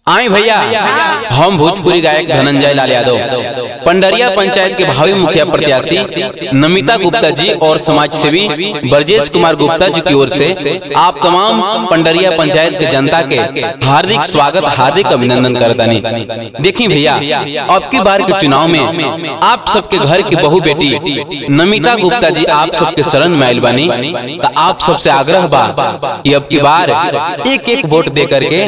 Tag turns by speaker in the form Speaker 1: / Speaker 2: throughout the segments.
Speaker 1: आई भैया, हम भोजपुरी गायक धनंजय लाल यादव पंडरिया पंचायत के भावी मुखिया प्रत्याशी नमिता गुप्ता जी और समाज सेवी ब्रजेश कुमार गुप्ता जी की ओर से आप तमाम पंडरिया पंचायत के जनता के हार्दिक स्वागत, हार्दिक अभिनंदन करतानी। देखिए भैया, अब की बार के चुनाव में आप सबके घर की बहू बेटी नमिता गुप्ता जी आप सबके शरण में आयल बानी, तो आप सबसे आग्रह बा कि अब की बार एक एक वोट दे करके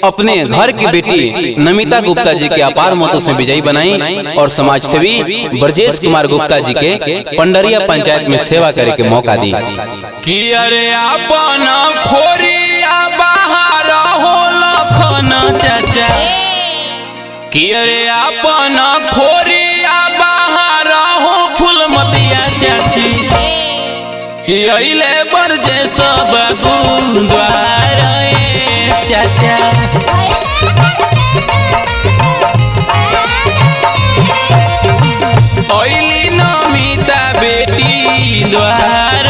Speaker 1: अपने घर की बेटी नमिता गुप्ता जी के अपार मतों से विजयी बनाई और समाज सेवी ब्रजेश कुमार गुप्ता जी के पंडरिया पंचायत में सेवा करे के मौका दी।
Speaker 2: कि अरे अपना खोरिया बाहर हो लखन चाचा, कि अरे अपना खोरिया बाहर हो फूलमतिया चाची, कि अइले ब्रजेश बाबू द्वार चाचा। ओइली नमिता बेटी द्वार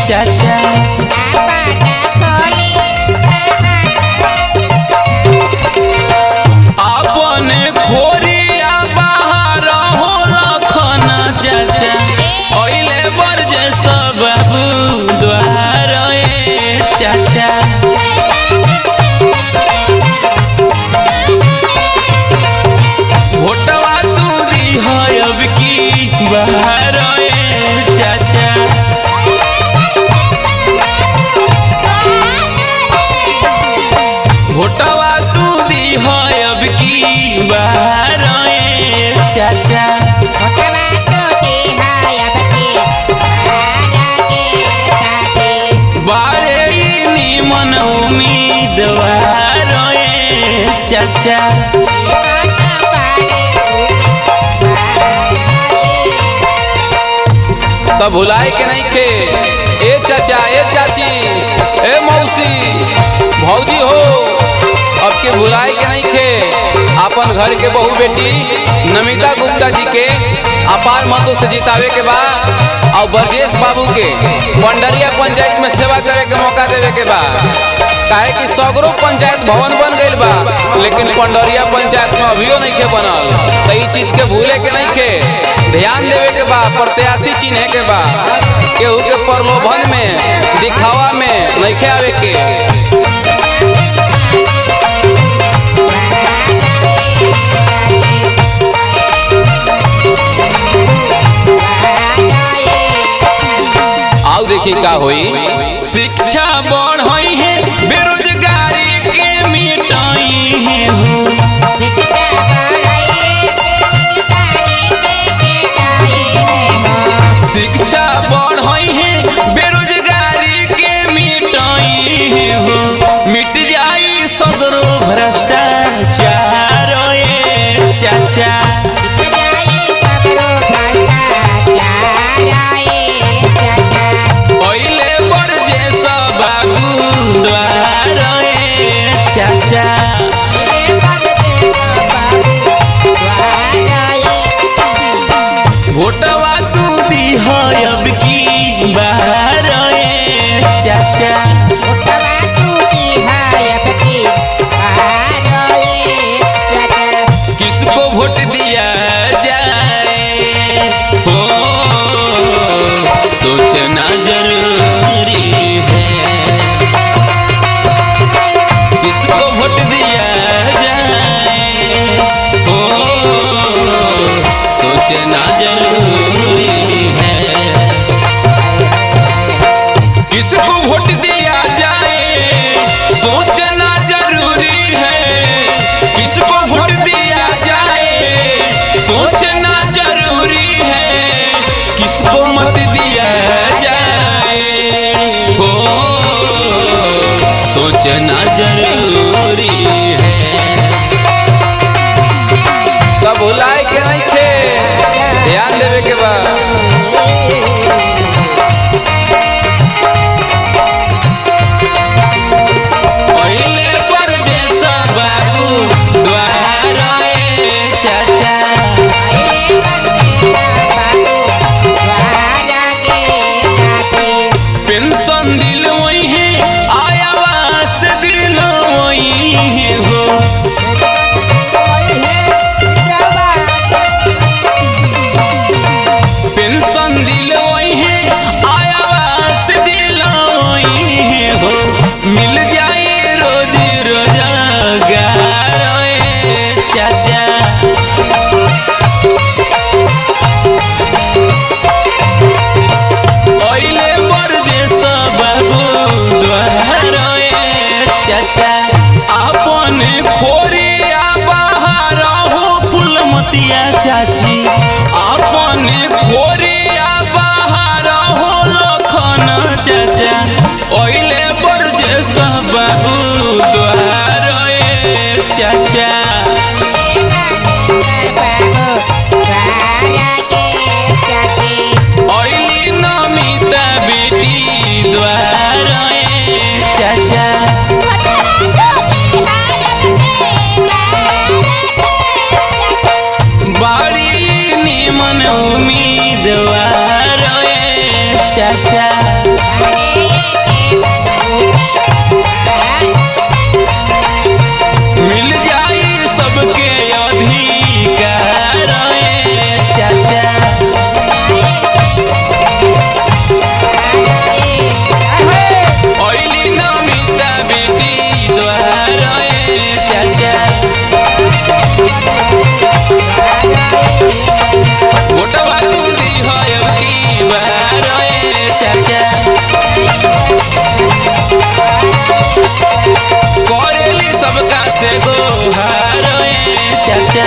Speaker 2: चाचा, अपने खोरिया बाहर हो लखन चाचा, ओइले ब्रजेश बाबू द्वार चाचा। भोटवा तू दी है अब की बाहर चाचा, भोटवा तू दी है अब की बाहर चाचा। बारे निमन उम्मीदवार चाचा,
Speaker 1: तब भुलाए के नहीं खे ए चाचा, ए चाची, ए मौसी, भौजी हो, अब के भुलाए के नहीं खे अपन घर के बहू बेटी नमिता गुप्ता जी के अपार मतों से जितावे के बाद और ब्रजेश बाबू के पंडरिया पंचायत में सेवा करे के मौका देवे के बाद। काहे कि सगरो पंचायत भवन बन गइल बा, लेकिन पंडरिया पंचायत में अभियो नहीं के बनल, तो इस चीज के भूले के नहीं के ध्यान देवे के बा, प्रत्याशी चिन्हे के बा, केहू के प्रलोभन में दिखावा में नहीं के आवे के। आओ देखी का होई,
Speaker 2: शिक्षा बढ़ई है बेरोजगारी के मिटाई है हो, शिक्षा बढ़ई है बेरोजगारी के मिटाई है हो, मिट जाई सगरो भ्रष्टाचार चाचा। ओइले ब्रजेश बाबू द्वार चाचा, भोटवा तू दी है अब की बाहर चाचा। किसको वोट दिया जाए हो सोचना जरूरी है, किसको वोट दिया जाए हो सोचना जरूरी है, किसको वोट दिया जाए सोचना जरूरी है, किसको वोट दिया जाए सोचना जरूरी है, किसको मत दिया जाए हो सोचना जरूरी है।
Speaker 1: सब भुलाए के नहीं खे ध्यान देवे के बा।
Speaker 2: ओइले ब्रजेश बाबू द्वार चाचा, पेंशन दिल वही है, आवास दिल वही है हो, अपने खोरिया बाहर हो फूलमतिया चाची, अपने खोरिया बाहर हो लखन चाचा, ओइले बरजेश बाबू द्वार चाचा। ओइली नमिता बेटी द्वार चाचा। बड़ी निमन उम्मीदवार चाचा। मिल जाई सबके अधिकार चाचा। ओइली नमिता बेटी द्वार चाचा। गोटवा तुली है की बार चाचा। करेली सबका से गोहार चाचा।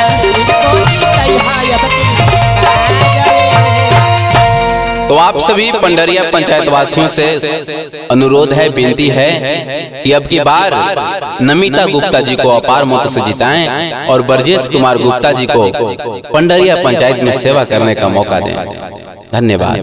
Speaker 1: तो आप सभी पंडरिया पंचायत वासियों से अनुरोध है, विनती है कि अब की बार नमिता गुप्ता जी को अपार मत से जिताएं और ब्रजेश कुमार गुप्ता जी को पंडरिया पंचायत में सेवा करने का मौका दें। धन्यवाद।